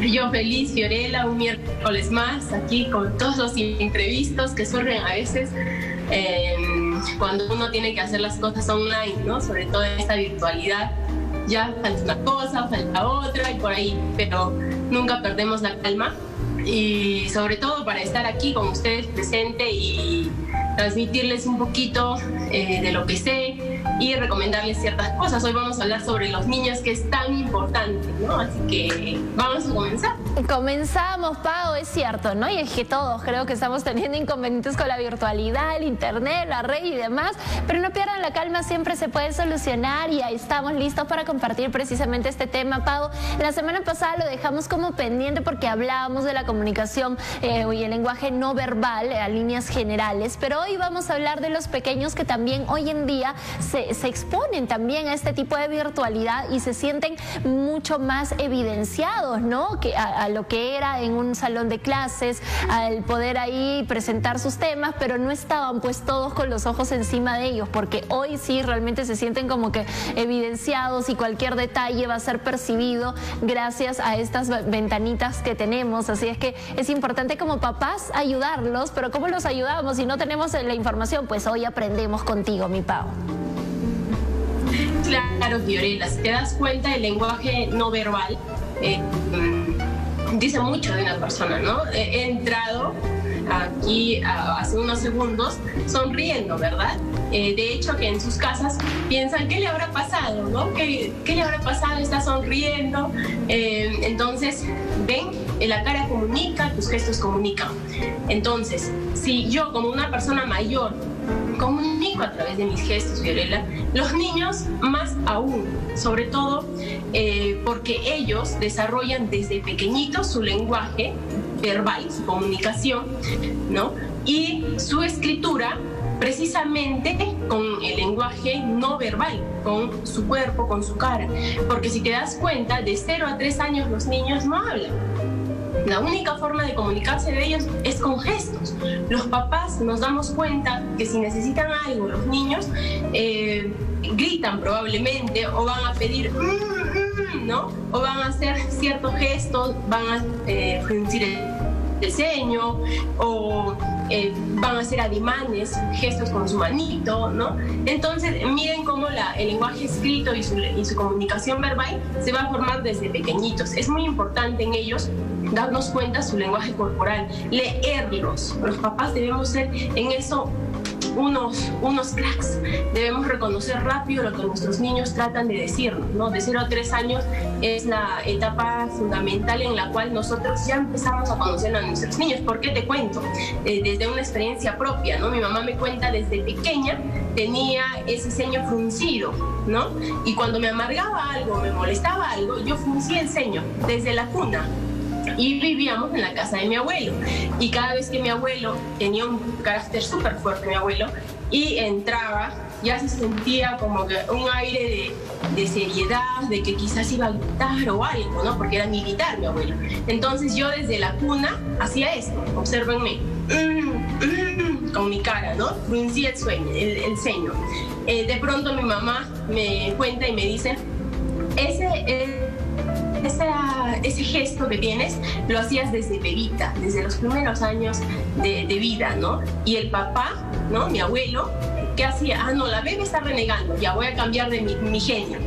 Yo feliz, Fiorella, un miércoles más aquí con todos los imprevistos que surgen a veces cuando uno tiene que hacer las cosas online, ¿no? Sobre todo en esta virtualidad. Ya falta una cosa, falta otra y por ahí, pero nunca perdemos la calma. Y sobre todo para estar aquí con ustedes presente y transmitirles un poquito de lo que sé y recomendarles ciertas cosas. Hoy vamos a hablar sobre los niños, que es tan importante, ¿no? Así que vamos a comenzar. Comenzamos, Pau, es cierto, ¿no? Y es que todos creo que estamos teniendo inconvenientes con la virtualidad, el internet, la red y demás, pero no pierdan la calma, siempre se puede solucionar y ahí estamos listos para compartir precisamente este tema, Pau. La semana pasada lo dejamos como pendiente porque hablábamos de la comunicación y el lenguaje no verbal a líneas generales, pero hoy vamos a hablar de los pequeños que también hoy en día se exponen también a este tipo de virtualidad y se sienten mucho más evidenciados, ¿no? Que a lo que era en un salón de clases, al poder ahí presentar sus temas, pero no estaban pues todos con los ojos encima de ellos, porque hoy sí realmente se sienten como que evidenciados y cualquier detalle va a ser percibido gracias a estas ventanitas que tenemos. Así es que es importante como papás ayudarlos, pero ¿cómo los ayudamos si no tenemos la información? Pues hoy aprendemos contigo, mi Pau. Claro, Fiorella, si te das cuenta, el lenguaje no verbal dice mucho de una persona, ¿no? He entrado aquí hace unos segundos sonriendo, ¿verdad? De hecho, que en sus casas piensan, ¿qué le habrá pasado, no? ¿Qué le habrá pasado? Está sonriendo. Entonces, ven, la cara comunica, tus gestos comunican. Entonces, si yo como una persona mayor comunico a través de mis gestos, Fiorella, los niños más aún, sobre todo porque ellos desarrollan desde pequeñitos su lenguaje verbal, su comunicación, ¿no? Y su escritura precisamente con el lenguaje no verbal, con su cuerpo, con su cara. Porque si te das cuenta, de 0 a 3 años los niños no hablan. La única forma de comunicarse de ellos es con gestos. Los papás nos damos cuenta que si necesitan algo, los niños gritan probablemente o van a pedir ¿no? O van a hacer ciertos gestos, van a fruncir el ceño o van a hacer ademanes, gestos con su manito, ¿no? Entonces, miren cómo el lenguaje escrito y su comunicación verbal se va a formar desde pequeñitos. Es muy importante en ellos darnos cuenta su lenguaje corporal, leerlos. Los papás debemos ser en eso unos cracks. Debemos reconocer rápido lo que nuestros niños tratan de decirnos, ¿no? De 0 a 3 años es la etapa fundamental en la cual nosotros ya empezamos a conocer a nuestros niños. ¿Por qué te cuento? Desde una experiencia propia, ¿no? Mi mamá me cuenta desde pequeña tenía ese ceño fruncido, ¿no? Y cuando me amargaba algo, me molestaba algo, yo fruncía el ceño desde la cuna. Y vivíamos en la casa de mi abuelo. Y cada vez que mi abuelo tenía un carácter súper fuerte, mi abuelo, y entraba, ya se sentía como que un aire de seriedad, de que quizás iba a gritar o algo, ¿no? Porque era militar mi abuelo. Entonces yo desde la cuna hacía esto, obsérvenme, con mi cara, ¿no? Fruncía el ceño. De pronto mi mamá me cuenta y me dice, ese gesto que tienes lo hacías desde bebita, desde los primeros años de vida, ¿no? Y el papá, ¿no? Mi abuelo, ¿qué hacía? Ah, no, la bebé está renegando, ya voy a cambiar de mi genio.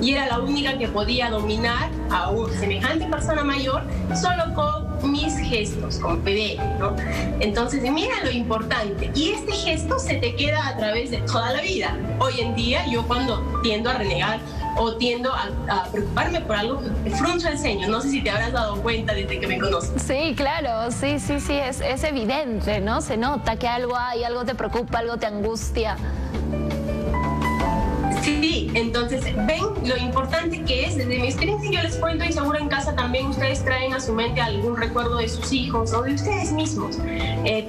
Y era la única que podía dominar a una semejante persona mayor solo con mis gestos, con bebé, ¿no? Entonces, mira lo importante. Y este gesto se te queda a través de toda la vida. Hoy en día, yo cuando tiendo a renegar o tiendo a preocuparme por algo, frunzo el ceño. No sé si te habrás dado cuenta desde que me conoces. Sí, claro, sí, es evidente, ¿no? Se nota que algo hay, algo te preocupa, algo te angustia. Sí, entonces ven lo importante que es. Desde mi experiencia yo les cuento, y seguro en casa también ustedes traen a su mente algún recuerdo de sus hijos o de ustedes mismos.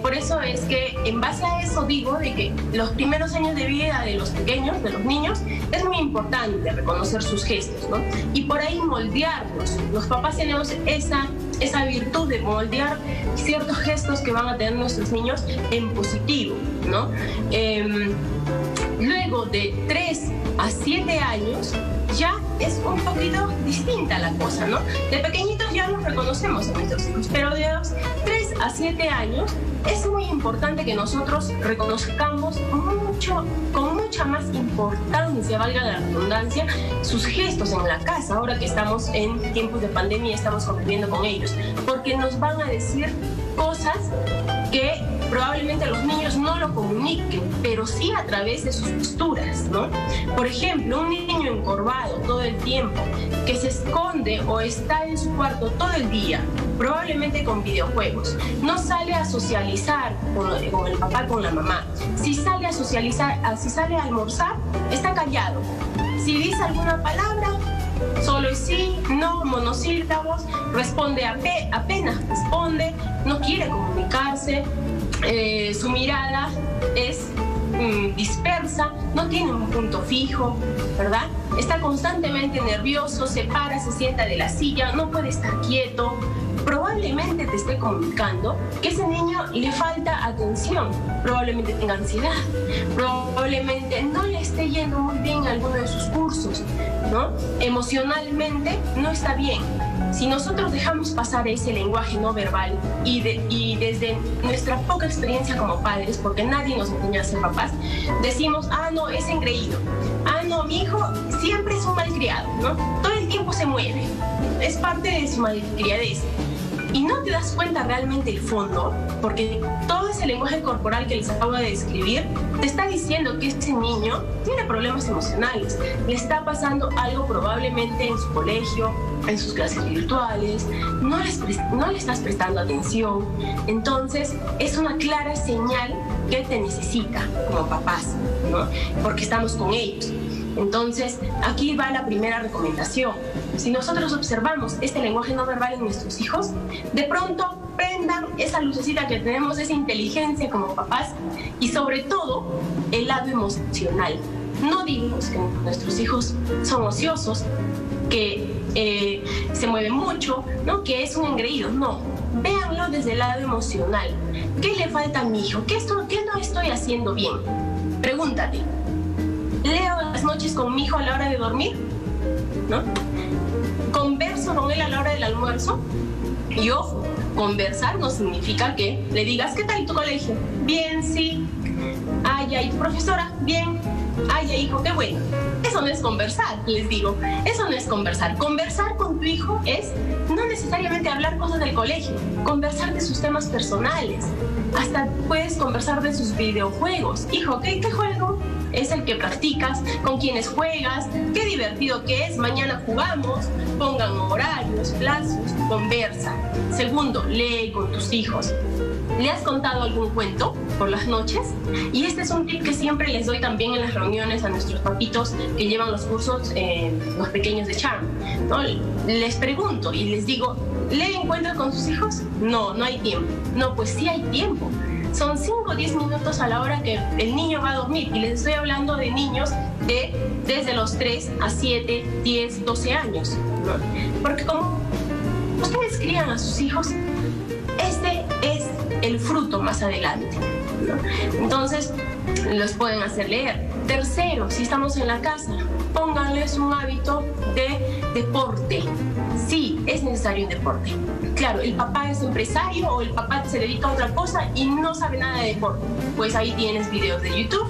Por eso es que en base a eso digo de que los primeros años de vida de los pequeños, de los niños, es muy importante reconocer sus gestos, ¿no? Y por ahí moldearlos. Los papás tenemos esa virtud de moldear ciertos gestos que van a tener nuestros niños en positivo, ¿no? Luego de 3 a 7 años, ya es un poquito distinta la cosa, ¿no? De pequeñitos ya nos reconocemos a nuestros hijos, pero de los 3 a 7 años es muy importante que nosotros reconozcamos con mucha más importancia, valga la redundancia, sus gestos en la casa, ahora que estamos en tiempos de pandemia y estamos conviviendo con ellos, porque nos van a decir cosas que probablemente los niños no lo comuniquen, pero sí a través de sus posturas, ¿no? Por ejemplo, un niño encorvado todo el tiempo, que se esconde o está en su cuarto todo el día, probablemente con videojuegos, no sale a socializar con el papá, con la mamá. Si sale a socializar, si sale a almorzar, está callado. Si dice alguna palabra, solo es sí, no, monosílabos, responde apenas responde, no quiere comunicarse, su mirada es dispersa, no tiene un punto fijo, ¿verdad? Está constantemente nervioso, se para, se sienta de la silla, no puede estar quieto. Probablemente te esté comunicando que ese niño le falta atención, probablemente tenga ansiedad, probablemente no le esté yendo muy bien alguno de sus cursos, ¿no? Emocionalmente no está bien. Si nosotros dejamos pasar ese lenguaje no verbal y desde nuestra poca experiencia como padres, porque nadie nos enseñó a ser papás, decimos, ah, no, es engreído, ah, no, mi hijo siempre es un malcriado, ¿no? Todo el tiempo se mueve, es parte de su malcriadez. Y no te das cuenta realmente el fondo, porque todo ese lenguaje corporal que les acabo de describir te está diciendo que ese niño tiene problemas emocionales, le está pasando algo probablemente en su colegio, en sus clases virtuales, no le estás prestando atención. Entonces es una clara señal que te necesita como papás, ¿no? Porque estamos con ellos. Entonces, aquí va la primera recomendación. Si nosotros observamos este lenguaje no verbal en nuestros hijos, de pronto prendan esa lucecita que tenemos, esa inteligencia como papás y sobre todo el lado emocional. No digamos que nuestros hijos son ociosos, que se mueven mucho, ¿no? Que es un engreído. No, véanlo desde el lado emocional. ¿Qué le falta a mi hijo? ¿Qué no estoy haciendo bien? Pregúntate. ¿Leo las noches con mi hijo a la hora de dormir? ¿No? ¿Converso con él a la hora del almuerzo? Y ojo, conversar no significa que le digas, ¿qué tal tu colegio? Bien, sí. Ay, ay, profesora, bien. Ay, ay, hijo, qué bueno. Eso no es conversar, les digo. Eso no es conversar. Conversar con tu hijo es no necesariamente hablar cosas del colegio, conversar de sus temas personales. Hasta puedes conversar de sus videojuegos. Hijo, ¿qué juego es el que practicas? ¿Con quiénes juegas? ¿Qué divertido que es? Mañana jugamos. Pongan horarios, plazos, conversa. Segundo, lee con tus hijos. ¿Le has contado algún cuento por las noches? Y este es un tip que siempre les doy también en las reuniones a nuestros papitos que llevan los cursos, los pequeños de Charm, ¿no? Les pregunto y les digo, ¿leen cuentos con sus hijos? No, no hay tiempo. No, pues sí hay tiempo. Son 5 o 10 minutos a la hora que el niño va a dormir. Y les estoy hablando de niños desde los 3 a 7, 10, 12 años, ¿no? Porque como ustedes crían a sus hijos, este es el fruto más adelante, ¿no? Entonces, los pueden hacer leer. Tercero, si estamos en la casa, pónganles un hábito de deporte. Sí, es necesario un deporte. Claro, el papá es empresario o el papá se dedica a otra cosa y no sabe nada de deporte. Pues ahí tienes videos de YouTube,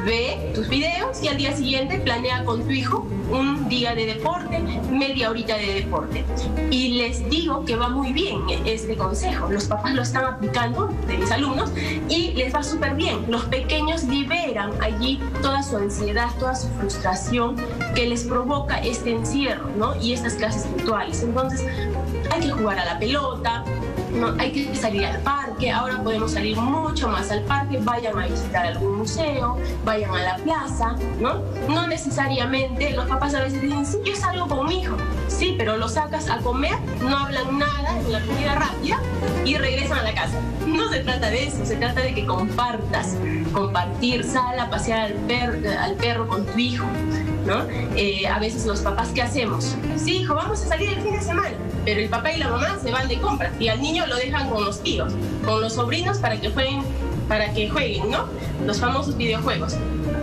ve tus videos y al día siguiente planea con tu hijo un día de deporte, media horita de deporte. Y les digo que va muy bien este consejo. Los papás lo están aplicando, de mis alumnos, y les va súper bien. Los pequeños liberan allí toda su ansiedad, toda su frustración que les provoca este encierro, ¿no? Y estas clases virtuales. Entonces, hay que jugar a la pelota, ¿no? Hay que salir al parque. Ahora podemos salir mucho más al parque. Vayan a visitar algún museo, vayan a la plaza, ¿no? No necesariamente, los papás a veces dicen, sí, yo salgo con mi hijo. Sí, pero lo sacas a comer, no hablan nada en la comida rápida y regresan a la casa. No se trata de eso, se trata de que compartas. Compartir, sal a pasear al perro con tu hijo, ¿no? A veces los papás, ¿qué hacemos? Sí, hijo, vamos a salir el fin de semana, pero el papá y la mamá se van de compras y al niño lo dejan con los tíos, con los sobrinos para que jueguen, ¿no? Los famosos videojuegos.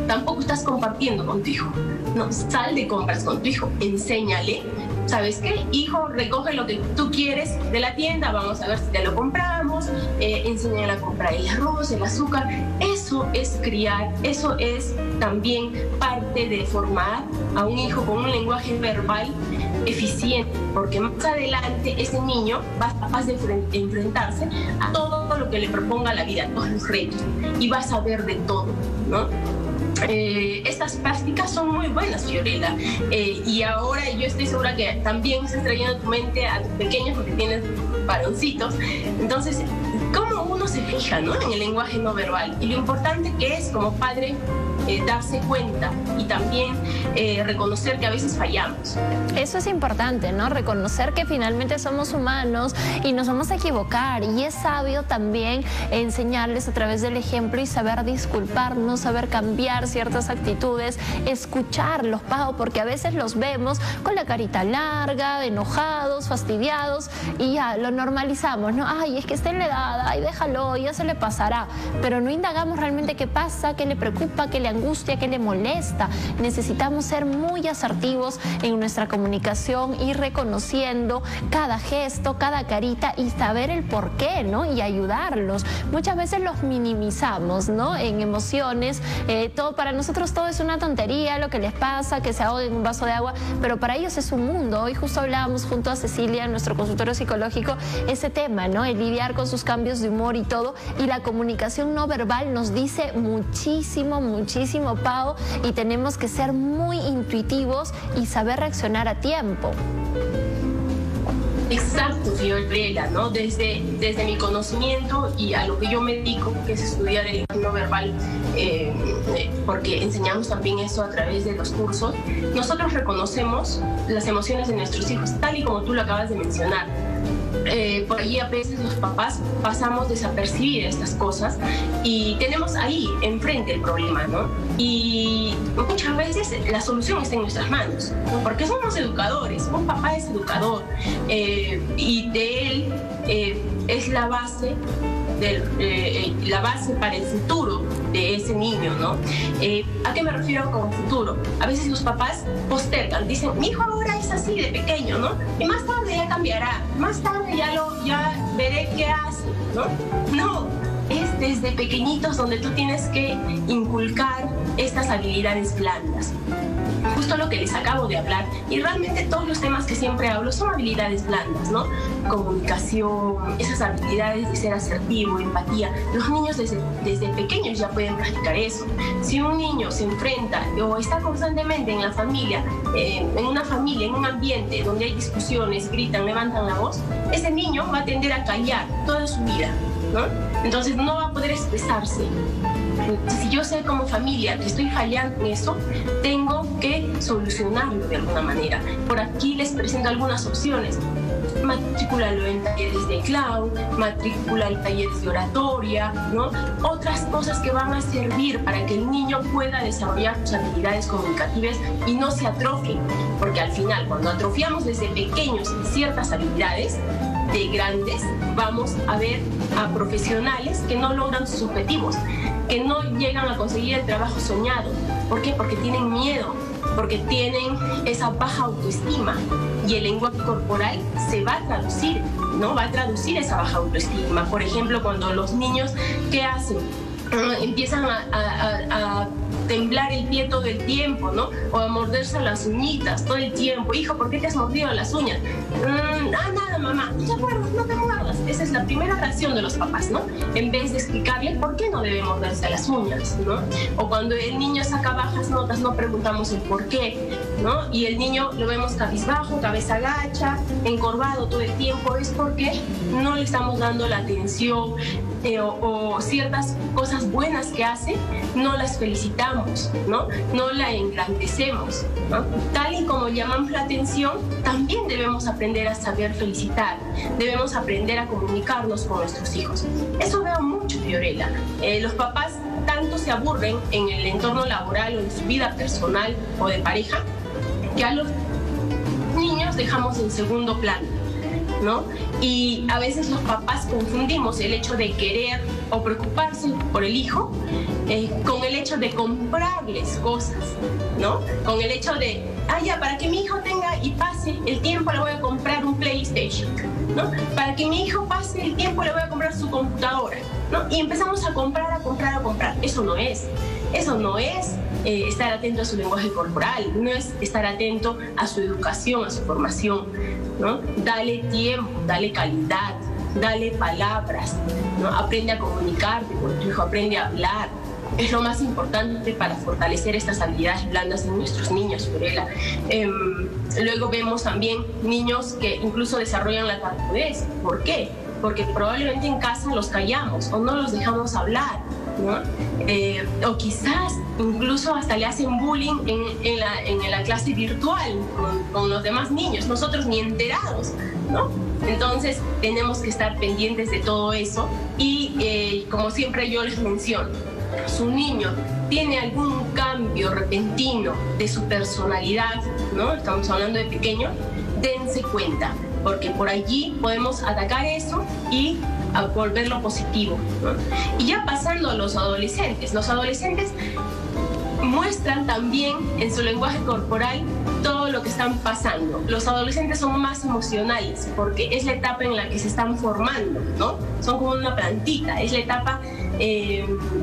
tampoco estás compartiendo con tu hijo. No, sal de compras con tu hijo, enséñale. ¿Sabes qué? Hijo, recoge lo que tú quieres de la tienda, vamos a ver si te lo compramos, enséñale a comprar el arroz, el azúcar. Eso es criar, eso es también parte de formar a un hijo con un lenguaje verbal eficiente, porque más adelante ese niño va a ser capaz de enfrentarse a todo lo que le proponga la vida, todos los retos, y va a saber de todo, ¿no? Estas prácticas son muy buenas, Fiorella, y ahora yo estoy segura que también estás trayendo a tu mente a tus pequeños porque tienes varoncitos. Entonces, ¿cómo uno se fija, ¿no?, en el lenguaje no verbal? Y lo importante que es como padre darse cuenta y también reconocer que a veces fallamos. Eso es importante, ¿no? Reconocer que finalmente somos humanos y nos vamos a equivocar, y es sabio también enseñarles a través del ejemplo y saber disculparnos, saber cambiar ciertas actitudes, escucharlos, Pau, porque a veces los vemos con la carita larga, enojados, fastidiados, y ya lo normalizamos, ¿no? Ay, es que está en la edad, ay, déjalo, ya se le pasará, pero no indagamos realmente qué pasa, qué le preocupa, qué le angustia, qué le molesta. Necesitamos ser muy asertivos en nuestra comunicación, ir reconociendo cada gesto, cada carita y saber el por qué, ¿no? Y ayudarlos. Muchas veces los minimizamos, ¿no? En emociones, para nosotros todo es una tontería, lo que les pasa, que se ahoguen en un vaso de agua, pero para ellos es un mundo. Hoy justo hablábamos junto a Cecilia en nuestro consultorio psicológico ese tema, ¿no? El lidiar con sus cambios de humor y todo, y la comunicación no verbal nos dice muchísimo, muchísimo, Pau, y tenemos que ser muy intuitivos y saber reaccionar a tiempo. Exacto, Fiorella, ¿no? Desde mi conocimiento y a lo que yo me dedico, que es estudiar el lenguaje no verbal, porque enseñamos también eso a través de los cursos, nosotros reconocemos las emociones de nuestros hijos, tal y como tú lo acabas de mencionar. Por ahí a veces los papás pasamos desapercibir estas cosas y tenemos ahí enfrente el problema, ¿no? Y muchas veces la solución está en nuestras manos, ¿no? Porque somos educadores, un papá es educador, y de él es la base para el futuro de ese niño, ¿no? ¿A qué me refiero con futuro? A veces los papás postergan, dicen, mi hijo ahora es así de pequeño, ¿no? Y más tarde ya cambiará, más tarde ya veré qué hace, ¿no? No, es desde pequeñitos donde tú tienes que inculcar estas habilidades blandas. Justo lo que les acabo de hablar, y realmente todos los temas que siempre hablo son habilidades blandas, ¿no? Comunicación, esas habilidades de ser asertivo, empatía. Los niños desde pequeños ya pueden practicar eso. Si un niño se enfrenta o está constantemente en la familia, en una familia, en un ambiente donde hay discusiones, gritan, levantan la voz, ese niño va a tender a callar toda su vida, ¿no? Entonces no va a poder expresarse. Si yo sé como familia que estoy fallando en eso, tengo que solucionarlo de alguna manera. Por aquí les presento algunas opciones. Matricúlalo en talleres de clown, matricúlalo en talleres de oratoria, ¿no? Otras cosas que van a servir para que el niño pueda desarrollar sus habilidades comunicativas y no se atrofien. Porque al final, cuando atrofiamos desde pequeños ciertas habilidades, de grandes vamos a ver a profesionales que no logran sus objetivos, que no llegan a conseguir el trabajo soñado. ¿Por qué? Porque tienen miedo, porque tienen esa baja autoestima, y el lenguaje corporal se va a traducir, ¿no? Va a traducir esa baja autoestima. Por ejemplo, cuando los niños, ¿qué hacen? Empiezan a temblar el pie todo el tiempo, ¿no? O a morderse las uñitas todo el tiempo. Hijo, ¿por qué te has mordido las uñas? Nada, mamá. No te muerdas, no te muerdas. Esa es la primera reacción de los papás, ¿no? En vez de explicarle por qué no debe morderse las uñas, ¿no? O cuando el niño saca bajas notas, no preguntamos el por qué, ¿no? Y el niño lo vemos cabizbajo, cabeza gacha, encorvado todo el tiempo. Es porque no le estamos dando la atención, o ciertas cosas buenas que hace, no las felicitamos, ¿no? No la engrandecemos, ¿no? Tal y como llamamos la atención, también debemos aprender a saber felicitar, debemos aprender a comunicarnos con nuestros hijos. Eso veo mucho, Fiorella. Los papás tanto se aburren en el entorno laboral o en su vida personal o de pareja, que a los niños dejamos en segundo plano. ¿no? Y a veces los papás confundimos el hecho de querer o preocuparse por el hijo con el hecho de comprarles cosas, ¿no? Con el hecho de, ya, para que mi hijo tenga y pase el tiempo le voy a comprar un PlayStation, ¿no? Para que mi hijo pase el tiempo le voy a comprar su computadora, ¿no? Y empezamos a comprar, a comprar, a comprar. Eso no es estar atento a su lenguaje corporal, no es estar atento a su educación, a su formación, ¿no? Dale tiempo, dale calidad, dale palabras, ¿no? Aprende a comunicarte con tu hijo, aprende a hablar. Es lo más importante para fortalecer estas habilidades blandas en nuestros niños, Fiorella. Luego vemos también niños que incluso desarrollan la tartamudez. ¿Por qué? Porque probablemente en casa los callamos o no los dejamos hablar, ¿no? O quizás incluso hasta le hacen bullying en la clase virtual con los demás niños, nosotros ni enterados, ¿no? Entonces tenemos que estar pendientes de todo eso y como siempre yo les menciono, su niño tiene algún cambio repentino de su personalidad, ¿no? Estamos hablando de pequeño, dense cuenta, porque por allí podemos atacar eso y a volverlo positivo, ¿no? Y ya pasando a los adolescentes muestran también en su lenguaje corporal todo lo que están pasando. Los adolescentes son más emocionales porque es la etapa en la que se están formando, ¿no? Son como una plantita, es la etapa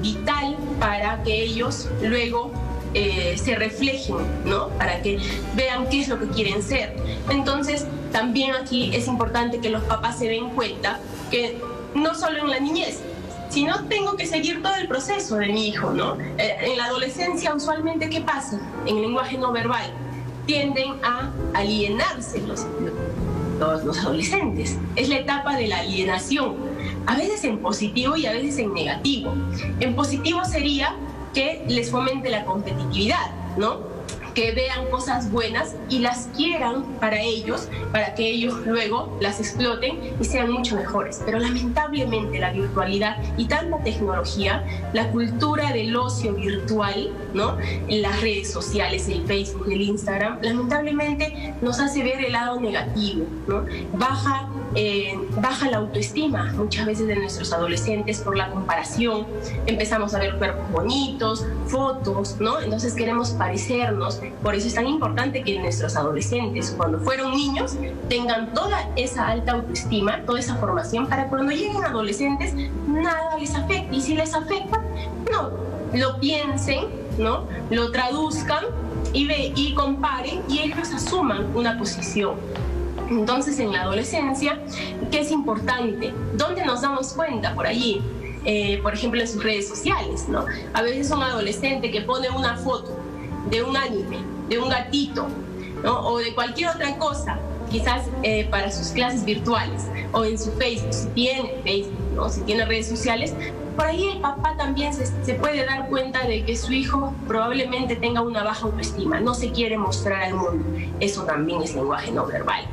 vital para que ellos luego se reflejen, ¿no? Para que vean qué es lo que quieren ser. Entonces, también aquí es importante que los papás se den cuenta que no solo en la niñez, sino tengo que seguir todo el proceso de mi hijo, ¿no? En la adolescencia, usualmente, ¿qué pasa? En el lenguaje no verbal, tienden a alienarse los adolescentes. Es la etapa de la alienación, a veces en positivo y a veces en negativo. En positivo sería que les fomente la competitividad, ¿no? Que vean cosas buenas y las quieran para ellos, para que ellos luego las exploten y sean mucho mejores. Pero lamentablemente la virtualidad y tanta tecnología, la cultura del ocio virtual, ¿no? En las redes sociales, el Facebook, el Instagram, lamentablemente nos hace ver el lado negativo, ¿no? Baja la autoestima muchas veces de nuestros adolescentes por la comparación. Empezamos a ver cuerpos bonitos, fotos, ¿no? Entonces queremos parecernos. Por eso es tan importante que nuestros adolescentes, cuando fueron niños, tengan toda esa alta autoestima, toda esa formación, para cuando lleguen adolescentes nada les afecte. Y si les afecta, no, lo piensen, ¿no? Lo traduzcan y comparen y ellos asuman una posición. Entonces, en la adolescencia, ¿qué es importante? ¿Dónde nos damos cuenta? Por allí, por ejemplo, en sus redes sociales, ¿no? A veces un adolescente que pone una foto de un anime, de un gatito, ¿no? O de cualquier otra cosa, quizás para sus clases virtuales, o en su Facebook, si tiene Facebook, ¿no? Si tiene redes sociales, por ahí el papá también se puede dar cuenta de que su hijo probablemente tenga una baja autoestima, no se quiere mostrar al mundo. Eso también es lenguaje no verbal.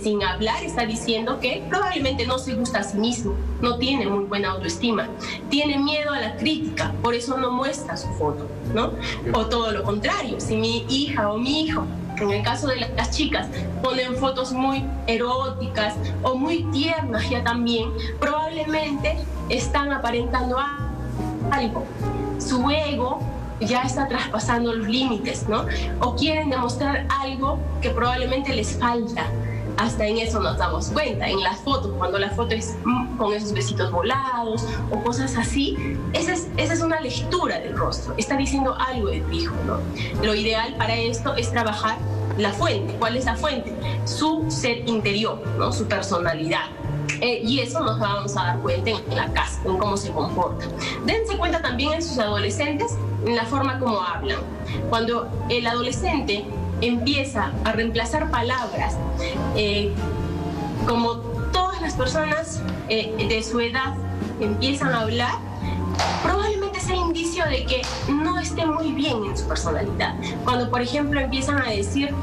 Sin hablar está diciendo que probablemente no se gusta a sí mismo, no tiene muy buena autoestima, tiene miedo a la crítica, por eso no muestra su foto, ¿no? O todo lo contrario, si mi hija o mi hijo, en el caso de las chicas, ponen fotos muy eróticas o muy tiernas ya también, probablemente están aparentando algo. Su ego ya está traspasando los límites, ¿no? O quieren demostrar algo que probablemente les falta. Hasta en eso nos damos cuenta, en las fotos, cuando la foto es con esos besitos volados o cosas así, esa es una lectura del rostro, está diciendo algo de tu hijo, ¿no? Lo ideal para esto es trabajar la fuente. ¿Cuál es la fuente? Su ser interior, ¿no? Su personalidad. Y eso nos vamos a dar cuenta en la casa, en cómo se comporta. Dense cuenta también en sus adolescentes, en la forma como hablan. Cuando el adolescente empieza a reemplazar palabras, como todas las personas de su edad empiezan a hablar, probablemente sea indicio de que no esté muy bien en su personalidad. Cuando, por ejemplo, empiezan a decir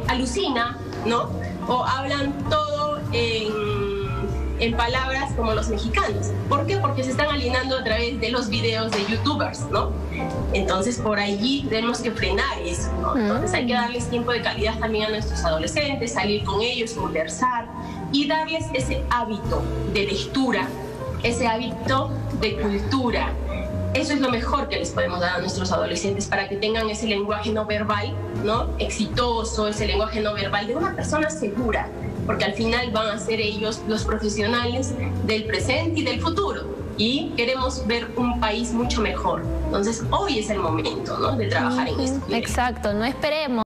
alucina, ¿no? O hablan todo en palabras como los mexicanos. ¿Por qué? Porque se están alienando a través de los videos de youtubers, ¿no? Entonces, por allí tenemos que frenar eso, ¿no? Entonces, hay que darles tiempo de calidad también a nuestros adolescentes, salir con ellos, conversar, y darles ese hábito de lectura, ese hábito de cultura. Eso es lo mejor que les podemos dar a nuestros adolescentes para que tengan ese lenguaje no verbal, ¿no? Exitoso, ese lenguaje no verbal de una persona segura, porque al final van a ser ellos los profesionales del presente y del futuro. Y queremos ver un país mucho mejor. Entonces, hoy es el momento, ¿no?, de trabajar en esto. Exacto, no esperemos.